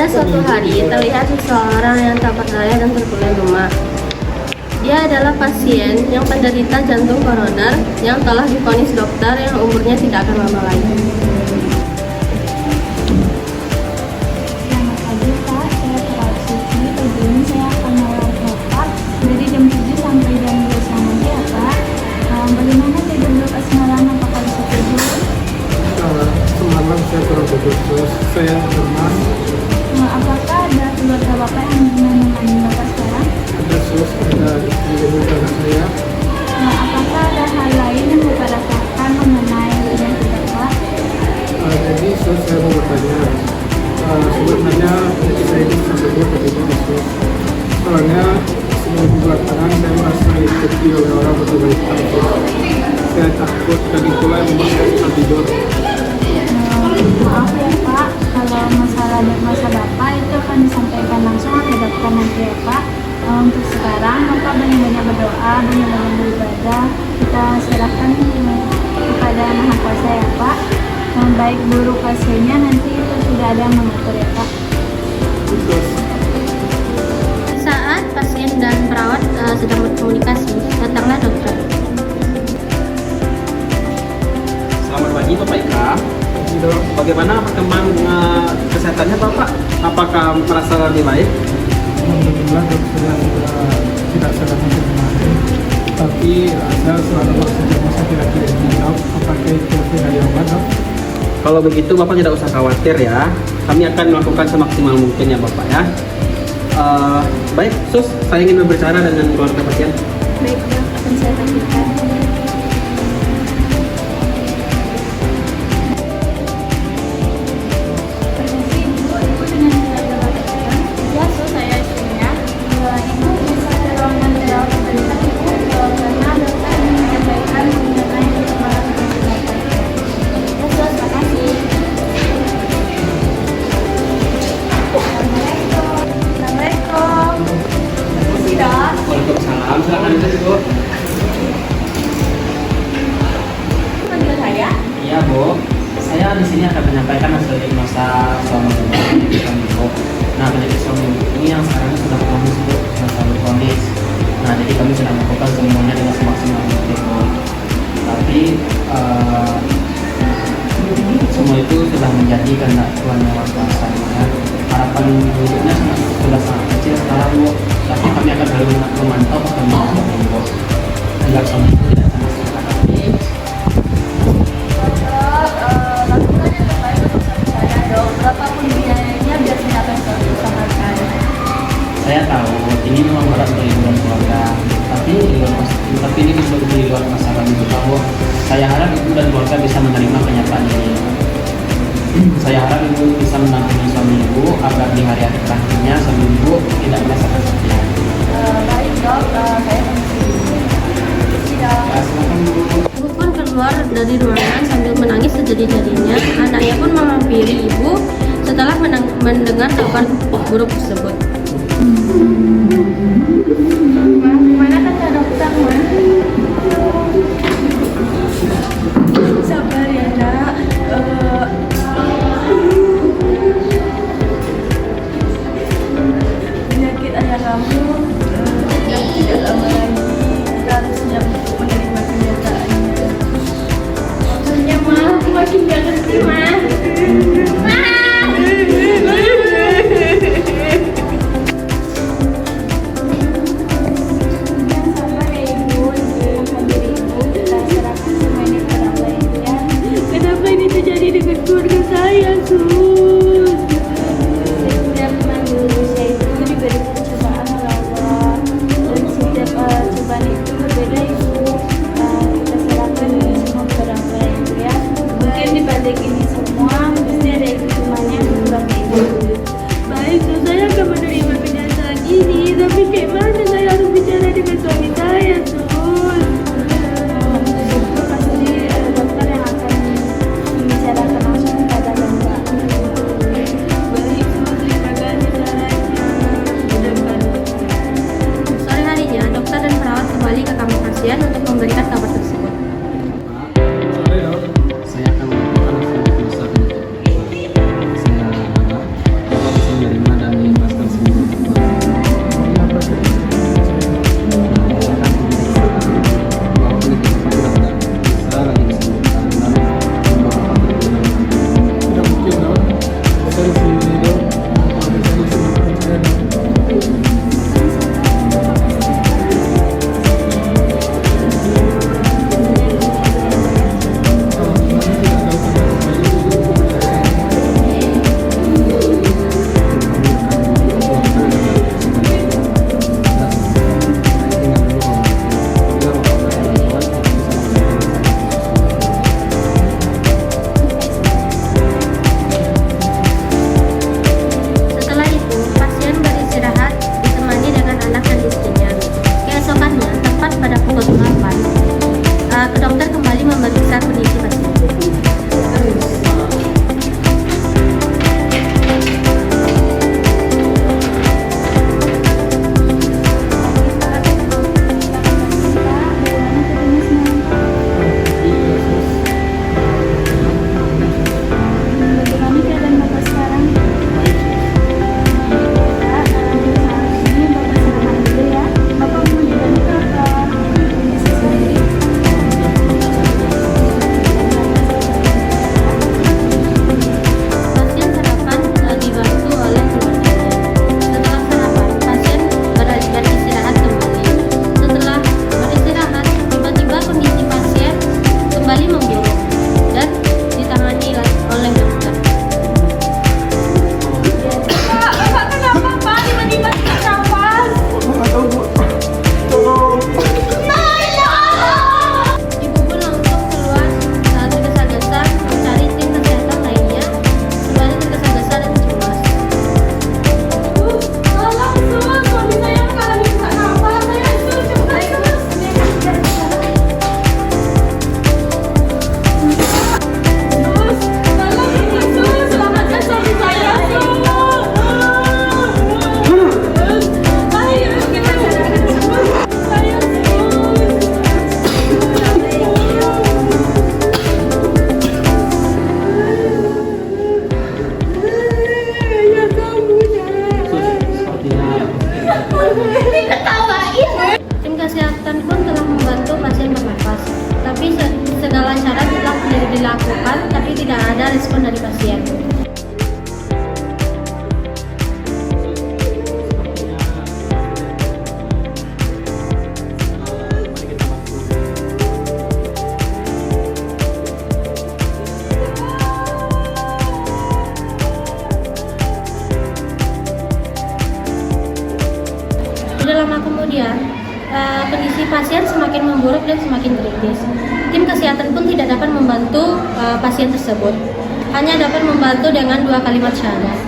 suatu hari terlihat seseorang yang tak berdaya dan terkulai rumah. Dia adalah pasien yang penderita jantung koroner yang telah divonis dokter yang umurnya tidak akan lama lagi. Selamat pagi Pak, saya Perawat Suci. Pagi ini saya akan merawat Bapak dari jam 7 sampai jam 2 siang nanti ya Pak. Bagaimana jadwal semalam, apakah bisa tidur? Semalam saya kurang tidur terus, saya lemas. Apakah ada keluarga Bapak yang menemani Bapak sekarang? Ada sus, ada istri dan anak saya. Apakah ada hal lain yang Bapak rasakan mengenai penyakit Bapak? Jadi sus, saya mau bertanya, sebenarnya saya ini sampai dua kali sus. Soalnya seminggu belakangan saya merasa diikuti oleh orang berbeda. Saya takut dan itulah yang membuat saya susah tidur. Maaf ya Pak, kalau masalah diagnosa Bapak itu akan disampaikan langsung ke dokter nanti ya Pak. Untuk sekarang Bapak banyak-banyak berdoa, banyak-banyak beribadah. Kita serahkan kepada Maha Kuasa ya Pak. Baik buruk hasilnya nanti itu sudah ada yang mengatur ya Pak. Saat pasien dan perawat sedang berkomunikasi, datanglah dokter. Selamat pagi Bapak Ika. Bagaimana perkembangan kesehatannya Bapak? Apakah merasa lebih baik? Alhamdulillah dok, saya tidak sedang kemarin. Tapi saya selalu maksudnya masa kira-kira ini dok, apakah itu tidak obat dok? Kalau begitu Bapak tidak usah khawatir ya. Kami akan melakukan semaksimal mungkin ya Bapak ya. Baik Sus, saya ingin berbicara dengan keluarga pasien. Baik dok, akan saya lakukan. Waalaikumsalam, silakan duduk Bu. Panggil saya? Iya Bu, saya di sini akan menyampaikan hasil diagnosa suami ibu. Nah, penyakit suami ibu ini yang sekarang sudah kronis Bu, sudah selalu kronis. Nah, jadi kami sudah melakukan semuanya dengan semaksimal mungkin Bu. Tapi semua itu sudah menjadi kehendak Tuhan Yang Maha Kuasa. Ya. Harapan hidupnya sudah sangat kecil sekarang Bu. Tapi kami akan selalu memantau perkembangan suami ibu. Agar suami ibu tidak sama sekali. Lakukan yang terbaik untuk suami saya dok. Berapapun biayanya biar saya akan selalu usahakan. Saya tahu ini memang berat bagi ibu dan keluarga, tapi ini di luar masalah ibu tahu. Saya harap ibu dan keluarga bisa menerima kenyataan ini. Saya harap ibu bisa mendampingi suami ibu agar di hari-hari terakhirnya suami ibu tidak merasakan kesedihan. Baik dok, saya Ya, silakan Bu. Ibu pun keluar dari ruangan sambil menangis sejadi-jadinya. Anaknya pun menghampiri ibu setelah mendengar kabar buruk tersebut. Gimana kata dokter, Ma? Sabar ya, Nak. Penyakit ayah kamu tidak lama lagi. Kita harus siap untuk menerima kenyataannya. Maksudnya Ma, aku makin gak ngerti Ma. Jangan sabar ya Ibu, tenangkan diri Ibu. Kita serahkan semuanya kepada Allah ya. Kenapa ini terjadi dengan keluarga saya, Sus? Setiap manusia itu diberikan cobaan oleh Allah, dan setiap cobaan itu berbeda Ibu. Kita serahkan ini semua kepada Allah ya. Mungkin di balik ini semua pasti ada hikmahnya yang berbagi Ibu. Baik, Sus, saya akan menerima kenyataan ini. Tapi kayak mana saya harus bicara dengan suami saya, Sus? Itu pasti ada dokter yang akan membicarakan langsung kepada Bapak. Baik, Sus, terima kasih sarannya. Mudah-mudahan. Sore harinya, dokter dan perawat kembali ke kamar pasien untuk memberikan kabar tersebut. Sore dok. Saya akan melakukan hasil berobat, tapi tidak ada respon dari pasien. Tidak lama kemudian, kondisi pasien semakin memburuk dan semakin kritis. Tim kesehatan pun tidak dapat membantu pasien tersebut, hanya dapat membantu dengan 2 kalimat syahadat.